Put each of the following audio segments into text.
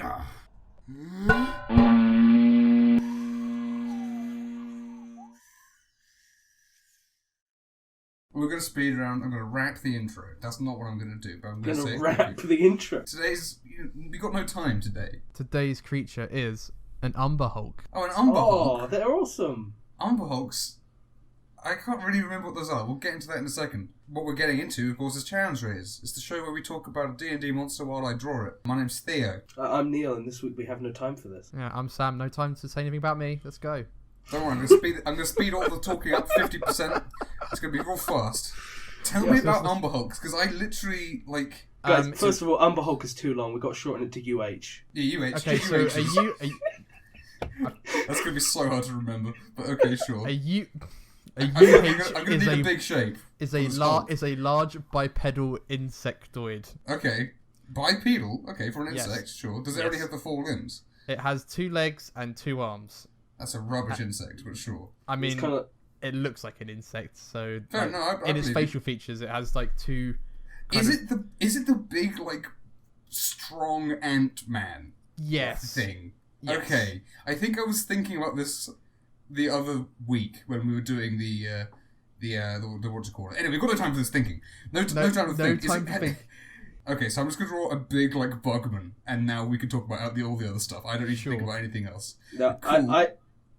Ah. We're going to speed around. I'm going to rap the intro. That's not what I'm going to do, but I'm going to say rap the intro. We got no time today. Today's creature is an Umber Hulk. Oh, an Umber Hulk. Oh, they're awesome. Umber Hulks. I can't really remember what those are. We'll get into that in a second. What we're getting into, of course, is Challenge Raiders. It's the show where we talk about a D&D monster while I draw it. My name's Theo. I'm Neil, and this week we have no time for this. Yeah, I'm Sam. No time to say anything about me. Let's go. Don't worry, I'm going to speed all the talking up 50%. It's going to be real fast. Tell me about Umber Hulks, because I literally, like... Guys, first of all, Umber Hulk is too long. We've got to shorten it to UH. Yeah, UH. Okay, so UH is... are you... That's going to be so hard to remember, but okay, sure. I'm going to need a big shape. Is a large bipedal insectoid. Okay. Bipedal? Okay, for an Yes. insect, sure. Does it already have the 4 limbs? It has 2 legs and 2 arms. That's a rubbish insect, but sure. I mean, kinda... it looks like an insect, so... Fair, like, no, I in its believe facial features, it has, like, 2... Is it the big, like, strong Ant-Man Yes. thing? Yes. Okay. I think I was thinking about this the other week when we were doing the what to call it. Anyway, we've got no time for this thinking. No time to think. Okay, so I'm just going to draw a big, like, bugman, and now we can talk about all the other stuff. I don't need to think about anything else. No, cool.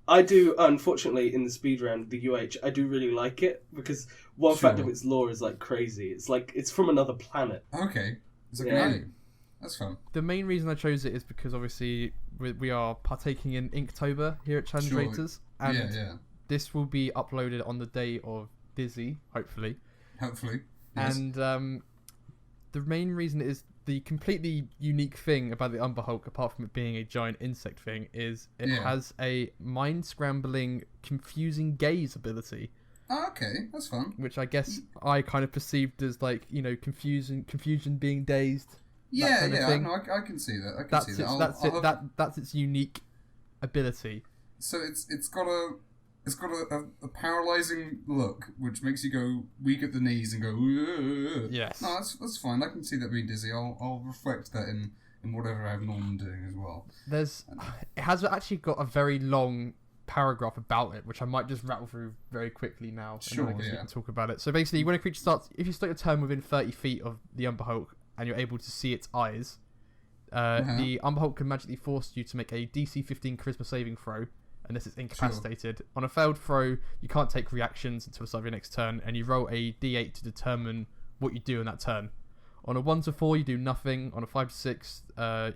I do, unfortunately, in the speed round, the UH, I do really like it, because one fact of its lore is, like, crazy. It's like, it's from another planet. Okay. It's like an alien. That's fun. The main reason I chose it is because, obviously, we are partaking in Inktober here at Challenge Raiders, and this will be uploaded on the day of Dizzy, hopefully. Hopefully, yes. And the main reason is the completely unique thing about the Umber Hulk, apart from it being a giant insect thing, is it has a mind-scrambling, confusing gaze ability. Oh, okay, that's fun. Which I guess I kind of perceived as, like, you know, confusion being dazed. Yeah, no, I can see that. That's its unique ability. So it's got a paralyzing look, which makes you go weak at the knees and go. Ugh. Yes. No, that's fine. I can see that being dizzy. I'll reflect that in whatever I have Norman doing as well. It has actually got a very long paragraph about it, which I might just rattle through very quickly now. Sure, and then we can talk about it. So basically, when a creature starts, if you start your turn within 30 feet of the Umber Hulk and you're able to see its eyes, the Umber Hulk can magically force you to make a DC 15 Charisma saving throw, unless it's incapacitated. Sure. On a failed throw, you can't take reactions until the start of your next turn, and you roll a D8 to determine what you do in that turn. On a 1 to 4, you do nothing. On a 5 to 6,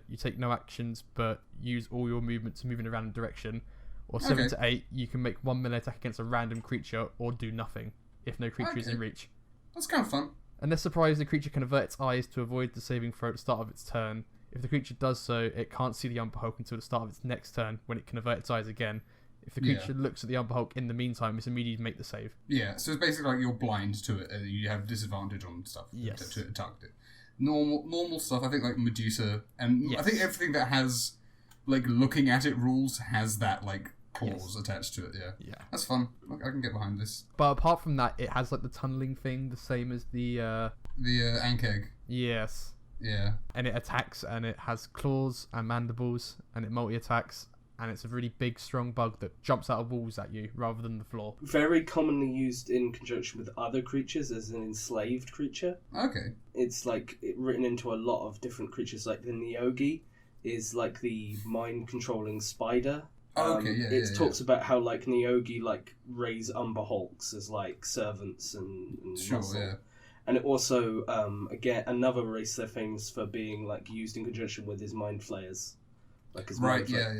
you take no actions, but use all your movement to move in a random direction. Or 7 to 8, you can make 1 melee attack against a random creature, or do nothing, if no creature is in reach. That's kind of fun. Unless surprised, the creature can avert its eyes to avoid the saving throw at the start of its turn. If the creature does so, it can't see the Umber Hulk until the start of its next turn, when it can avert its eyes again. If the creature looks at the Umber Hulk in the meantime, it's immediately make the save. Yeah, so it's basically like you're blind to it, and you have disadvantage on stuff to target it. Normal stuff, I think, like Medusa, and I think everything that has, like, looking at it rules has that, like, clause attached to it, yeah. That's fun. I can get behind this. But apart from that, it has, like, the tunneling thing, the same as the Ankeg. Yes. Yeah. And it attacks, and it has claws and mandibles, and it multi-attacks, and it's a really big, strong bug that jumps out of walls at you rather than the floor. Very commonly used in conjunction with other creatures as an enslaved creature. Okay. It's, like, written into a lot of different creatures, like the Neogi is, like, the mind-controlling spider. It talks about how, like, Neogi, like, raise Umber Hulks as, like, servants and muscle. Yeah. And it also, again, another race they're famous for being, like, used in conjunction with is Mind Flayers. Like, as right, yeah.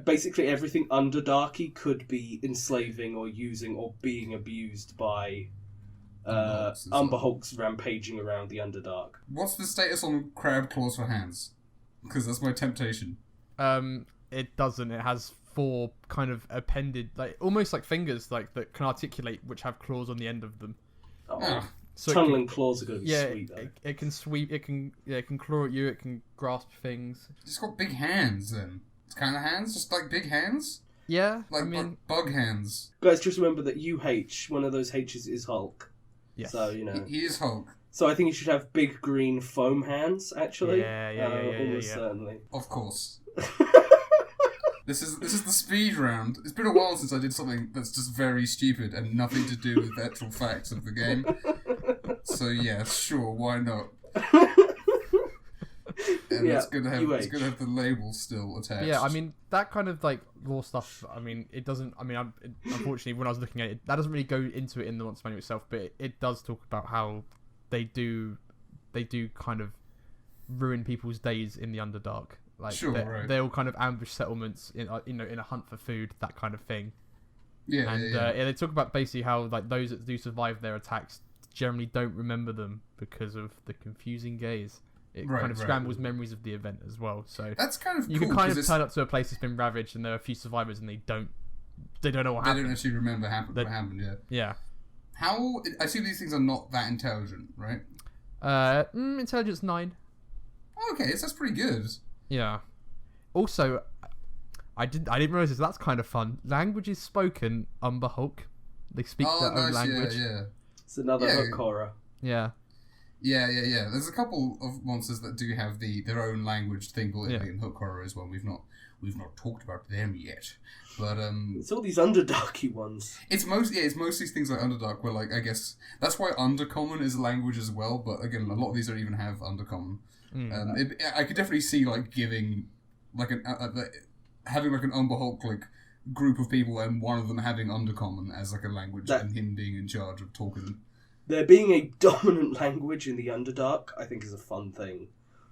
Basically, everything Underdarky could be enslaving or using or being abused by Umber Hulks rampaging around the Underdark. What's the status on Crab Claws for Hands? Because that's my temptation. It doesn't. It has 4 kind of appended, like, almost like fingers, like, that can articulate, which have claws on the end of them. So tunneling claws are going to be sweet, though. It can sweep, it can claw at you, it can grasp things. It's got big hands, then. It's kind of hands? Just like big hands? Yeah, like bug hands. Guys, just remember that UH, one of those H's is Hulk. Yes. So, you know. He is Hulk. So I think you should have big green foam hands, actually. Yeah. Almost certainly. Of course. This is the speed round. It's been a while since I did something that's just very stupid and nothing to do with the actual facts of the game. So yeah, sure, why not? And it's gonna have the label still attached. Yeah, I mean that kind of like lore stuff. I mean, it doesn't. I mean, unfortunately, when I was looking at it, that doesn't really go into it in the Monster Manual itself. But it does talk about how they do kind of ruin people's days in the Underdark. Like they'll kind of ambush settlements in a hunt for food, that kind of thing. Yeah, they talk about basically how like those that do survive their attacks generally don't remember them because of the confusing gaze. It kind of scrambles memories of the event as well. So that's kind of you cool, can kind of turn up to a place that's been ravaged and there are a few survivors and they don't know what happened. They don't actually remember what happened. Yeah. How I see these things are not that intelligent, right? Intelligence 9. Okay, so that's pretty good. Yeah. Also, I didn't realize this. That's kind of fun. Language is spoken. Umber Hulk. They speak their own language. Yeah. It's another hook horror. Yeah. Yeah. There's a couple of monsters that do have their own language thing in hook horror as well. We've not talked about them yet, but it's all these Underdarky ones. It's mostly things like Underdark, where like I guess that's why Undercommon is a language as well. But again, a lot of these don't even have Undercommon. I could definitely see like giving like having like an Umber Hulk like group of people and one of them having Undercommon as like a language and him being in charge of talking. There being a dominant language in the Underdark, I think, is a fun thing.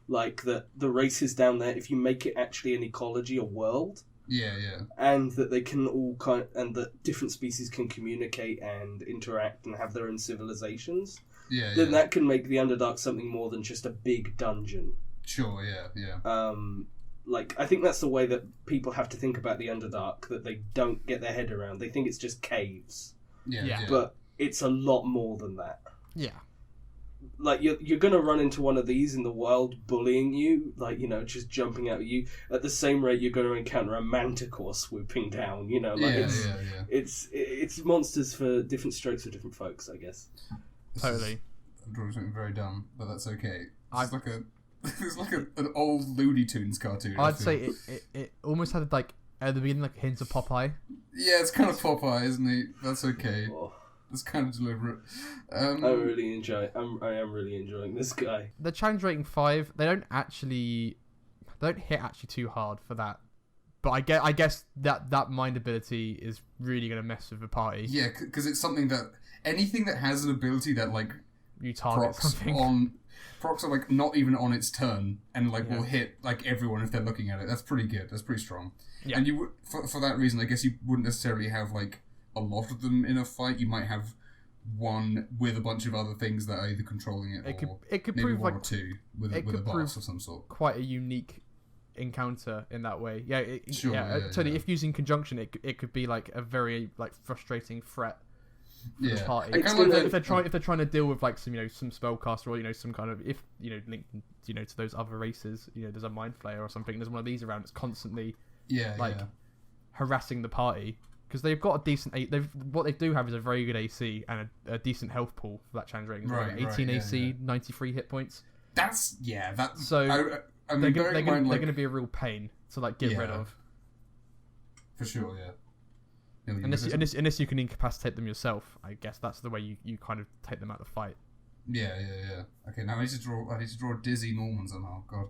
Like the races down there, if you make it actually an ecology, a world. Yeah. And that they can all and that different species can communicate and interact and have their own civilizations. Then that can make the Underdark something more than just a big dungeon. Sure, yeah. Like, I think that's the way that people have to think about the Underdark, that they don't get their head around. They think it's just caves. Yeah. But it's a lot more than that. Yeah. Like, you're going to run into one of these in the wild bullying you, like, just jumping out at you. At the same rate, you're going to encounter a manticore swooping down, like it's monsters for different strokes for different folks, I guess. Totally. I'm drawing something very dumb, but that's okay. It's like an old Looney Tunes cartoon. I'd say it almost had like at the beginning like hints of Popeye. Yeah, it's kind of Popeye, isn't it? That's okay. Oh. It's kind of deliberate. I am really enjoying this guy. The challenge rating 5. They don't hit actually too hard for that. But I guess that mind ability is really going to mess with the party. Yeah, because it's something that anything that has an ability that like you target procs are like not even on its turn and like will hit like everyone if they're looking at it. That's pretty good. That's pretty strong. Yeah. And you would for that reason, I guess you wouldn't necessarily have like a lot of them in a fight. You might have one with a bunch of other things that are either controlling it or it could maybe prove one like or two with a boss of some sort. Quite a unique encounter in that way. Totally. Yeah. If using conjunction, it could be like a very like frustrating threat. Yeah, party. If they're trying to deal with like some some spellcaster or some kind of linked to those other races, there's a mind flayer or something. There's one of these around that's constantly harassing the party because they've got a decent. What they do have is a very good AC and a decent health pool for that challenge rating. Right, 18 AC, 93 hit points. That's so. I mean, they're going to be a real pain to like get rid of. For sure, yeah. Unless you can incapacitate them yourself, I guess that's the way you kind of take them out of the fight. Yeah. Okay, now I need to draw a dizzy Norman somehow. God.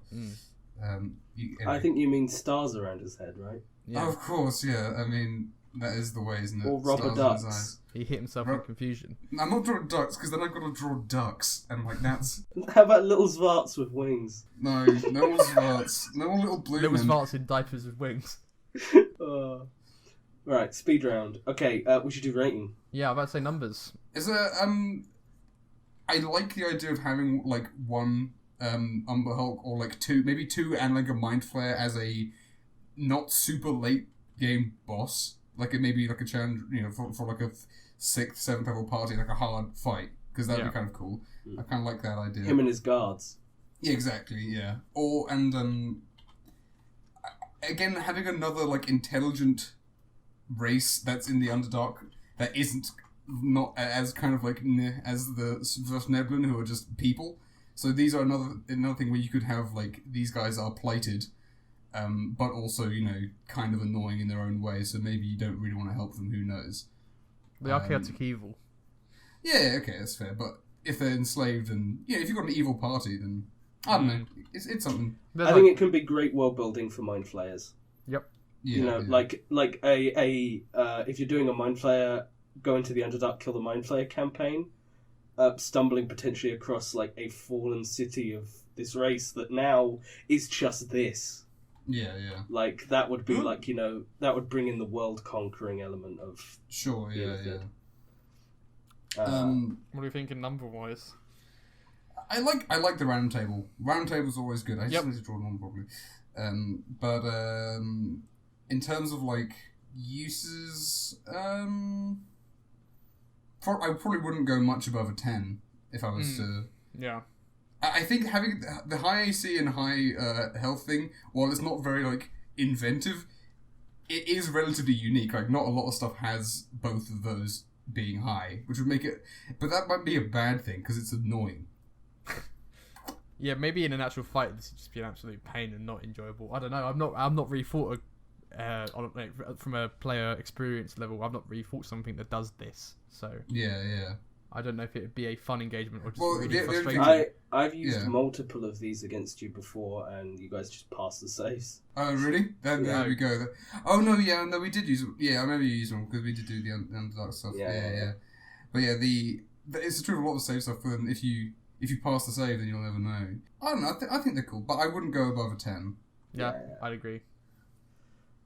I think you mean stars around his head, right? Yeah. Oh, of course, yeah. I mean, that is the way, isn't it? Or rubber ducks. He hit himself in confusion. I'm not drawing ducks because then I've got to draw ducks, and like that's. How about little Zvarts with wings? No more Zvarts. No more little blue little Zvarts in diapers with wings. Right, speed round. Okay, we should do rating. Yeah, I'm about to say numbers. Is there I like the idea of having like one Umber Hulk or like maybe two and like a Mind Flayer as a not super late game boss. Like it may be like a challenge, for like a 6th, 7th level party, like a hard fight, because that'd be kind of cool. I kind of like that idea. Him and his guards. Yeah, exactly. Yeah. Again, having another like intelligent race that's in the Underdark that isn't not as kind of like as the Neblin, who are just people. So these are another thing where you could have like these guys are plighted, but also kind of annoying in their own way. So maybe you don't really want to help them. Who knows? They are chaotic evil. Yeah, okay, that's fair. But if they're enslaved, and if you've got an evil party, then I don't know. It's something. I think it can be great world building for mind flayers. Yep. Yeah, like if you're doing a mind flayer, go into the Underdark, kill the mind flayer campaign, stumbling potentially across like a fallen city of this race that now is just this. Yeah. Like that would be like that would bring in the world conquering element of. Sure. Yeah. What are you thinking number wise? I like the round table. Round table's always good. I just need to draw one probably. But in terms of like uses, I probably wouldn't go much above a 10 if I was to. Yeah. I think having the high AC and high health thing, while it's not very like inventive, it is relatively unique. Like not a lot of stuff has both of those being high, which would make it. But that might be a bad thing because it's annoying. Yeah, maybe in an actual fight this would just be an absolute pain and not enjoyable. I don't know. I'm not really thought from a player experience level. I've not really thought something that does this. So yeah. I don't know if it would be a fun engagement or just really frustrating. I've used multiple of these against you before, and you guys just passed the saves. Oh, really? There we go. Oh, no, we did use them. Yeah, I remember you used them, because we did do the Underdark stuff. Yeah. But yeah, it's true of a lot of save stuff, and if you pass the save, then you'll never know. I don't know, I think they're cool, but I wouldn't go above a 10. Yeah. I'd agree.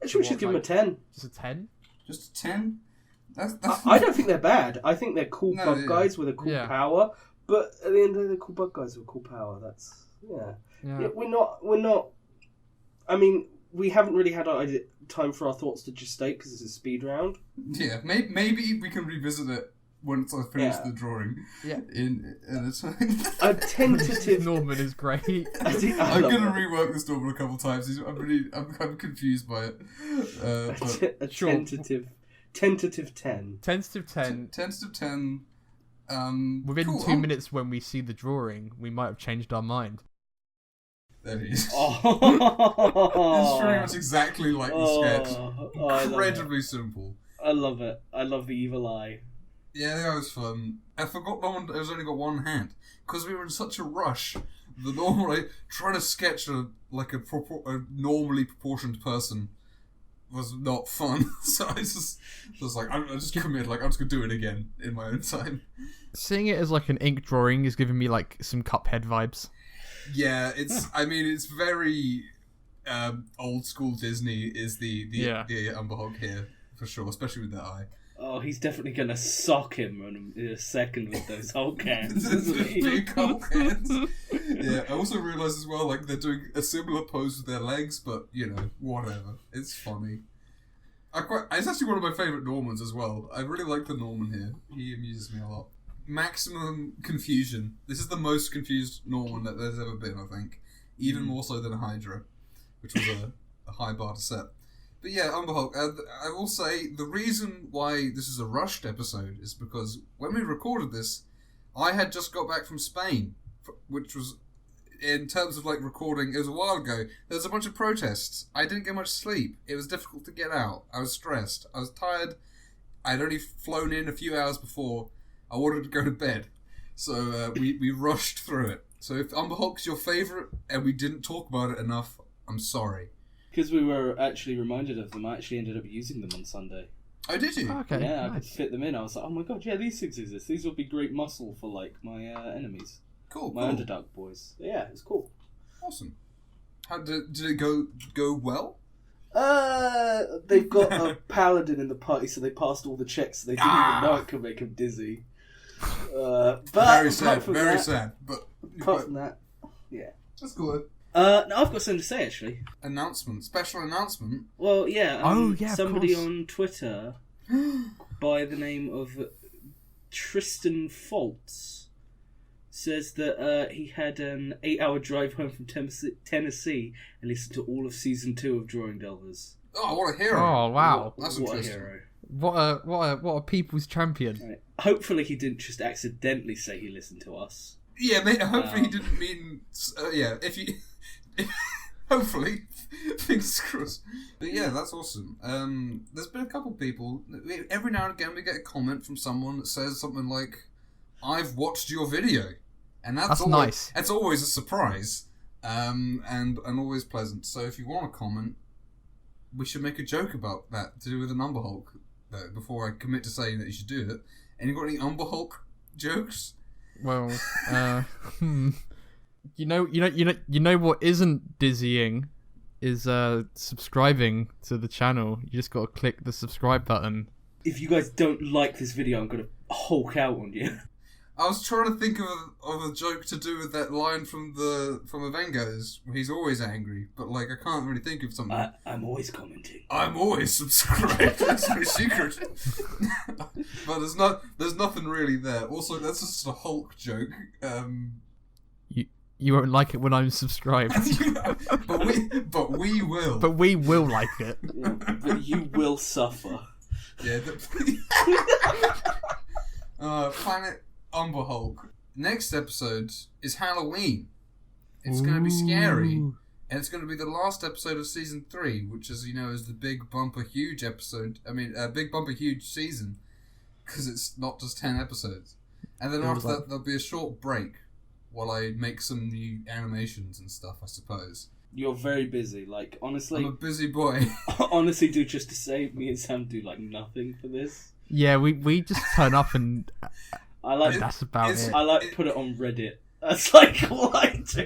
Actually, we should give them a 10. Just a 10? Just a 10? I don't think they're bad. I think they're cool bug guys with a cool power. But at the end of the day, they're cool bug guys with a cool power. That's we're not. I mean, we haven't really had time for our thoughts to gestate because it's a speed round. Yeah, maybe we can revisit it once I finish the drawing. Yeah. In a time. A tentative Norman is great. I'm gonna rework this Norman a couple times. I'm confused by it. A tentative 10. Tentative 10. Tentative 10. Within 2 minutes when we see the drawing, we might have changed our mind. There he is. It's pretty much exactly like the sketch. Incredibly simple. I love it. I love the evil eye. Yeah, that was fun. I forgot Norman has only got one hand. Because we were in such a rush. The normal, trying to sketch a normally proportioned person was not fun. So I was like, I just committed, I'm just going to do it again in my own time. Seeing it as like an ink drawing is giving me like some Cuphead vibes. Yeah, it's very old school Disney is the Umber Hog here, for sure, especially with that eye. Oh, he's definitely going to sock him in a second with those Hulk hands, isn't he? Big Hulk hands. Yeah, I also realised as well, they're doing a similar pose with their legs, but, whatever. It's funny. It's actually one of my favourite Normans as well. I really like the Norman here. He amuses me a lot. Maximum confusion. This is the most confused Norman that there's ever been, I think. Even more so than a Hydra, which was a high bar to set. But yeah, Umber Hulk, I will say the reason why this is a rushed episode is because when we recorded this, I had just got back from Spain, which was, in terms of recording, it was a while ago. There was a bunch of protests. I didn't get much sleep. It was difficult to get out. I was stressed. I was tired. I'd only flown in a few hours before. I wanted to go to bed. So we rushed through it. So if Umber Hulk's your favourite and we didn't talk about it enough, I'm sorry. Because we were actually reminded of them, I actually ended up using them on Sunday. Oh, did you? Okay. Yeah, nice. I could fit them in. I was like, oh my god, yeah, these things exist. These would be great muscle for my enemies. Cool. My Underdark boys. Yeah, it's cool. Awesome. How did it go well? They've got a paladin in the party, so they passed all the checks. So they didn't even know it could make him dizzy. But very sad. Sad. But apart from that, yeah, that's cool. No, I've got something to say actually. Special announcement. Well, yeah. Somebody of course. on Twitter by the name of Tristan Foltz says that he had an 8-hour drive home from Tennessee and listened to all of season 2 of Drawing Delvers. Oh, what a hero! Oh, wow, that's what interesting. a hero! What a people's champion. Right. Hopefully he didn't just accidentally say he listened to us. Yeah, mate, hopefully he didn't mean... yeah, if you... hopefully. Fingers crossed. But yeah, that's awesome. There's been a couple people... Every now and again we get a comment from someone that says something like, I've watched your video. And that's always, nice. It's always a surprise. And always pleasant. So if you want to comment, we should make a joke about that to do with an Umber Hulk, though, before I commit to saying that you should do it. And you got any Umber Hulk jokes? Well, you know what isn't dizzying is subscribing to the channel. You just got to click the subscribe button. If you guys don't like this video, I'm gonna Hulk out on you. I was trying to think of a joke to do with that line from Avengers, where he's always angry, but like I can't really think of something. I'm always commenting. I'm always subscribed. That's my secret. But there's nothing really there. Also, that's just a Hulk joke. You won't like it when I'm subscribed. but we will. But we will like it. Yeah, but you will suffer. Yeah. Planet Umber Hulk. Next episode is Haloween. It's going to be scary. And it's going to be the last episode of season 3, which, as you know, is the Big Bumper Huge episode. Big Bumper Huge season. Because it's not just 10 episodes. And then after that, there'll be a short break while I make some new animations and stuff, I suppose. You're very busy. Like, honestly... I'm a busy boy. Honestly, dude, just to say, me and Sam do, like, nothing for this. Yeah, we just turn up and... I like that's about it. I like put it on Reddit. That's like all I do.